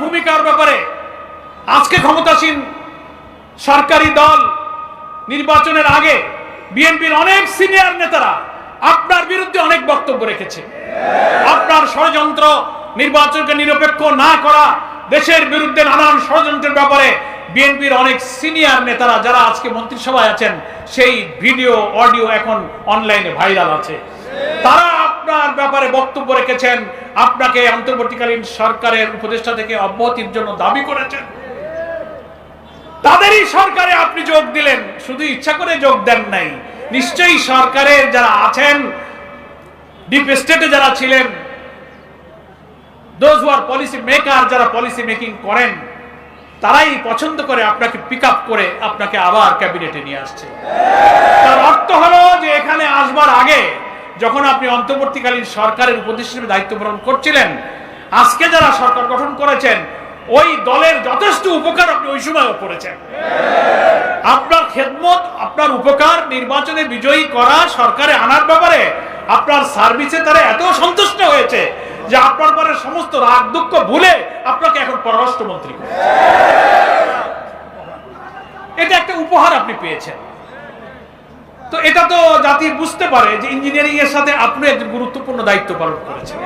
ভূমিকার ব্যাপারে আজকে ক্ষমতাসীন সরকারি দল নির্বাচনের আগে বিএনপির অনেক সিনিয়র নেতারা আপনার বিরুদ্ধে অনেক বক্তব্য রেখেছে। আপনার ষড়যন্ত্র, নির্বাচনকে নিরপেক্ষ না করা, দেশের বিরুদ্ধে নানান ষড়যন্ত্রের ব্যাপারে বিএনপির অনেক সিনিয়র নেতারা যারা আজকে মন্ত্রিসভায় আছেন, সেই ভিডিও অডিও এখন অনলাইনে ভাইরাল আছে। তারা আপনার ব্যাপারে বক্তব্য রেখেছেন, আপনাকে অন্তর্বর্তীকালীন সরকারের উপদেষ্টা থেকে অব্যাহতির জন্য দাবি করেছেন। তাদেরই সরকারে আপনি যোগ দিলেন, শুধু ইচ্ছা করে যোগ দেন নাই। নিশ্চয়ই সরকারের যারা আছেন, ডিপ স্টেটে যারা ছিলেন, those who are policy maker, যারা পলিসি মেকিং করেন, তারাই পছন্দ করে আপনাকে পিক আপ করে আপনাকে আবার ক্যাবিনেটে নিয়ে আসছে। তার অর্থ হলো যে এখানে আসবার আগে যখন আপনি অন্তর্বর্তীকালীন সরকারের উপদেষ্টা হিসেবে দায়িত্ব পালন করছিলেন, আজকে যারা সরকার গঠন করেছেন ওই দলের যথেষ্ট উপকার আপনি ওই সময় করেছেন। আপনার খেদমত, আপনার উপকার, নির্বাচনে বিজয়ী করা, সরকারে আনার ব্যাপারে আপনার সার্ভিসে তারা এত সন্তুষ্ট হয়েছে যে আপনার পরে সমস্ত রাগ দুঃখ ভুলে আপনাকে এখন পররাষ্ট্রমন্ত্রী। এটা একটা উপহার আপনি পেয়েছেন। তো এটা তো জাতি বুঝতে পারে যে ইঞ্জিনিয়ারিং এর সাথে আপনি একজন গুরুত্বপূর্ণ দায়িত্ব পালন করেছেন।